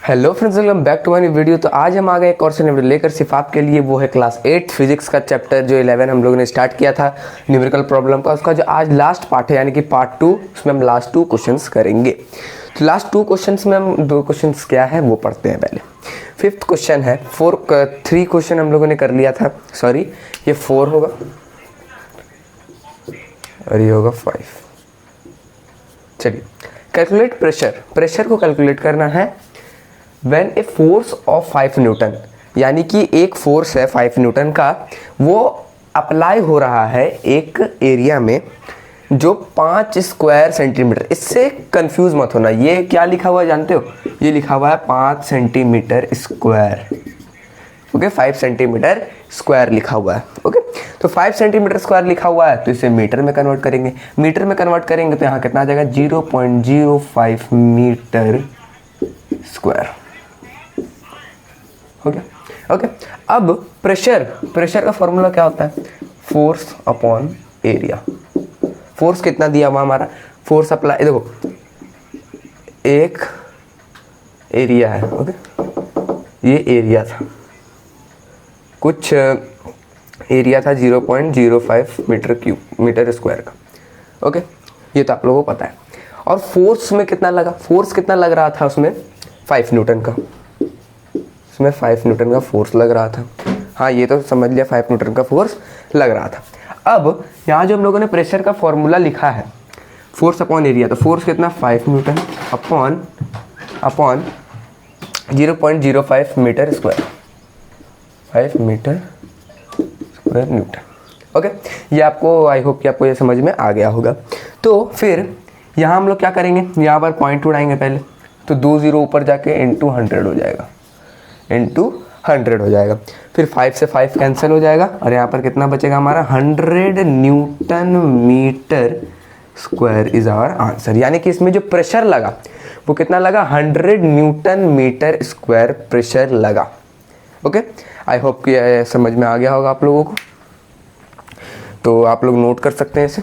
Hello friends, welcome back to my video. तो आज हम आ गए एक और से वीडियो लेकर सिर्फ आपके लिए। वो है क्लास 8 फिजिक्स का चैप्टर जो 11 हम लोगों ने स्टार्ट किया था न्यूमेरिकल प्रॉब्लम का, उसका जो आज लास्ट पार्ट है यानी कि पार्ट 2, उसमें हम लास्ट 2 क्वेश्चंस करेंगे। तो लास्ट 2 क्वेश्चंस में हम 2 क्वेश्चंस क्या है वो पढ़ते हैं पहले। 5th क्वेश्चन है 3 क्वेश्चन हम लोगों ने कर लिया था, सॉरी ये 4 होगा और ये होगा 5। चलिए, कैलकुलेट प्रेशर को कैलकुलेट करना है when a force of 5 Newton, यानी कि एक फोर्स है 5 न्यूटन का, वो अप्लाई हो रहा है एक एरिया में जो 5 स्क्वायर सेंटीमीटर। इससे कंफ्यूज मत होना, ये क्या लिखा हुआ है जानते हो? ये लिखा हुआ है 5 centimetre square. Okay, 5 centimetre square लिखा हुआ है। ओके, तो 5 सेंटीमीटर स्क्वायर लिखा हुआ है तो इसे मीटर में कन्वर्ट करेंगे। मीटर में कन्वर्ट करेंगे तो यहाँ कितना आ जाएगा? 0.05 मीटर स्क्वायर हो गया। ओके, अब प्रेशर का फॉर्मूला क्या होता है? Force upon area. फोर्स कितना दिया हुआ हमारा? फोर्स अप्लाई, देखो एक एरिया है। ओके, ये एरिया था, कुछ एरिया था 0.05 मीटर स्क्वायर का। ओके, ये तो आप लोगों को पता है। और फोर्स में कितना लगा? फोर्स कितना लग रहा था उसमें? 5 न्यूटन का। इसमें 5 न्यूटन का फोर्स लग रहा था। हाँ, ये तो समझ लिया, 5 न्यूटन का फोर्स लग रहा था। अब यहाँ जो हम लोगों ने प्रेशर का फॉर्मूला लिखा है फोर्स अपॉन एरिया, तो फोर्स कितना? 5 newton upon 0.05 metre square, 5 metre square newton. Okay, ये आपको, आई होप कि आपको ये समझ में आ गया होगा। तो फिर यहाँ हम लोग क्या करेंगे? यहाँ पर पॉइंट उड़ाएंगे पहले, तो 2 0 ऊपर जाके इंटू 100 हो जाएगा, इंटू 100 हो जाएगा। फिर 5 से 5 कैंसिल हो जाएगा और यहाँ पर कितना बचेगा हमारा? 100 newton metre square is our answer. यानी कि इसमें जो प्रेशर लगा वो कितना लगा? 100 न्यूटन मीटर स्क्वायर प्रेशर लगा। ओके, आई होप कि समझ में आ गया होगा आप लोगों को। तो आप लोग नोट कर सकते हैं इसे।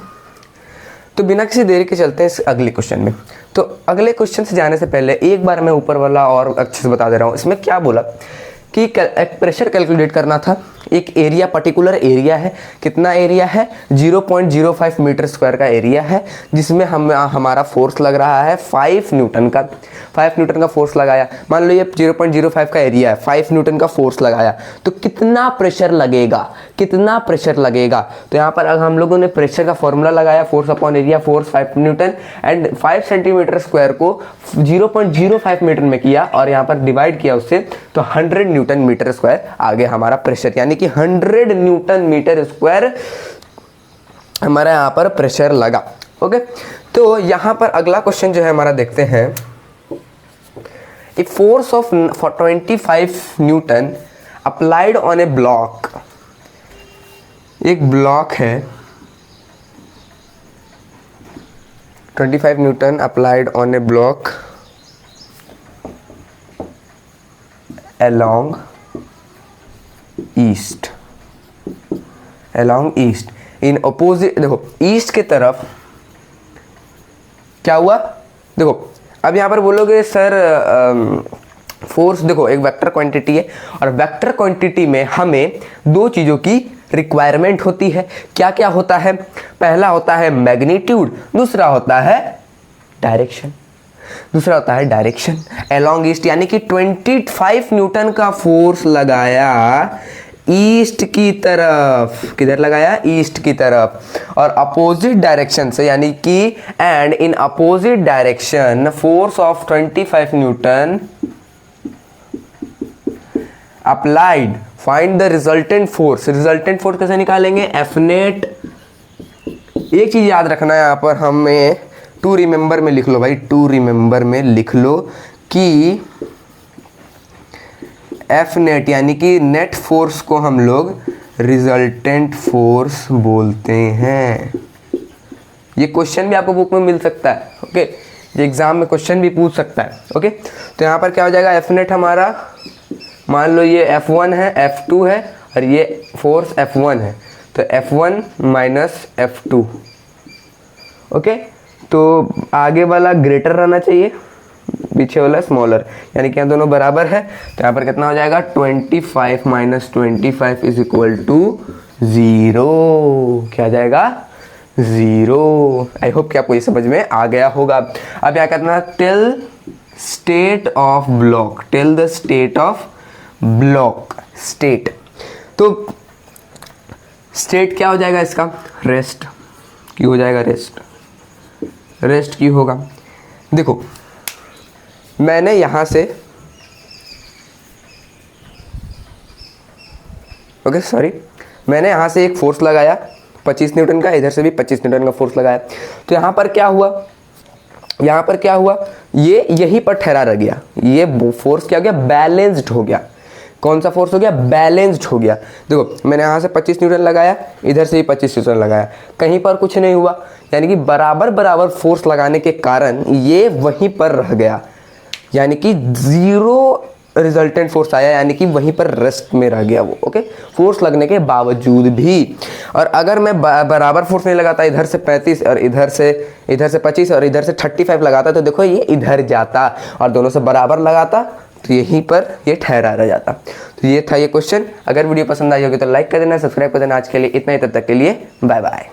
तो बिना किसी देरी के चलते हैं इस अगले क्वेश्चन में। तो अगले क्वेश्चन से जाने से पहले एक बार मैं ऊपर वाला और अच्छे से बता दे रहा हूँ। इसमें क्या बोला कि एक प्रेशर कैलकुलेट करना था। एक एरिया, पर्टिकुलर एरिया है। कितना एरिया है? 0.05 मीटर स्क्वायर का एरिया है, जिसमें हमारा फोर्स लग रहा है 5 न्यूटन का। 5 न्यूटन का फोर्स लगाया। मान लो ये 0.05 का एरिया है, 5 न्यूटन का फोर्स लगाया, तो कितना प्रेशर लगेगा? कितना प्रेशर लगेगा? तो यहाँ पर हम लोगों ने प्रेशर का फॉर्मूला लगाया, force upon area, force 5 Newton and 5 centimetre square को 0.05 मीटर में किया और यहाँ पर डिवाइड किया उससे, तो 100 न्यूटन मीटर स्क्वायर आ गया हमारा प्रेशर। यानी कि 100 न्यूटन मीटर स्क्वायर हमारा यहाँ पर प्रेशर लगा। ओके, तो यहाँ पर अगला क्वेश्चन जो है हमारा देखते हैं। A force of 25 Newton applied on A block. एक ब्लॉक है, 25 Newton applied on A block along east in opposite. देखो ईस्ट की तरफ क्या हुआ? देखो अब यहाँ पर बोलोगे सर फोर्स, देखो एक वेक्टर क्वांटिटी है और वेक्टर क्वांटिटी में हमें 2 चीज़ों की रिक्वायरमेंट होती है। क्या क्या होता है? पहला होता है मैग्नीट्यूड, दूसरा होता है डायरेक्शन। अलोंग ईस्ट, यानी कि 25 न्यूटन का फोर्स लगाया ईस्ट की तरफ। किधर लगाया? ईस्ट की तरफ। और अपोजिट डायरेक्शन से, यानी कि and in opposite direction force of 25 Newton applied. Find the resultant force. Resultant force कैसे निकालेंगे? F net. एक चीज याद रखना है यहाँ पर, हमें टू रिमेंबर में लिख लो भाई, टू रिमेंबर में लिख लो कि एफ नेट यानी कि नेट फोर्स को हम लोग रिजल्टेंट फोर्स बोलते हैं। ये क्वेश्चन भी आपको बुक में मिल सकता है। ओके, ये एग्जाम में क्वेश्चन भी पूछ सकता है। ओके, तो यहाँ पर क्या हो जाएगा? एफ नेट हमारा, मान लो ये F1 है, F2 है और ये फोर्स F1 है, तो F1 माइनस F2। ओके, तो आगे वाला ग्रेटर रहना चाहिए पीछे वाला स्मॉलर, यानी कि यहाँ दोनों बराबर है। तो यहाँ पर कितना हो जाएगा 25 माइनस 25 इज इक्वल टू 0। क्या जाएगा 0। आई होप कि आपको ये समझ में आ गया होगा। अब क्या करना, tell state of block, tell the state of block, state. तो स्टेट क्या हो जाएगा इसका, रेस्ट की हो जाएगा, रेस्ट, रेस्ट की होगा। देखो मैंने यहां से मैंने यहां से एक फोर्स लगाया 25 न्यूटन का, इधर से भी 25 न्यूटन का फोर्स लगाया। तो यहां पर क्या हुआ, यहां पर क्या हुआ, ये यहीं पर ठहरा रह गया। ये फोर्स क्या हो गया, बैलेंस्ड हो गया। कौन सा फोर्स हो गया, बैलेंस्ड हो गया। देखो मैंने यहाँ से 25 न्यूटन लगाया, इधर से भी 25 न्यूटन लगाया, कहीं पर कुछ नहीं हुआ, यानी कि बराबर बराबर फोर्स लगाने के कारण ये वहीं पर रह गया, यानी कि 0 रिजल्टेंट फोर्स आया, यानी कि वहीं पर रेस्ट में रह गया वो। ओके, फोर्स लगने के बावजूद भी। और अगर मैं बराबर फोर्स नहीं लगाता, इधर से 35 और इधर से 25 और इधर से 35 लगाता, तो देखो ये इधर जाता, और दोनों से बराबर लगाता तो यहीं पर ये ठहरा रह जाता। तो ये था ये क्वेश्चन। अगर वीडियो पसंद आई होगी तो लाइक कर देना, सब्सक्राइब कर देना। आज के लिए इतना ही, तब तक के लिए बाय बाय।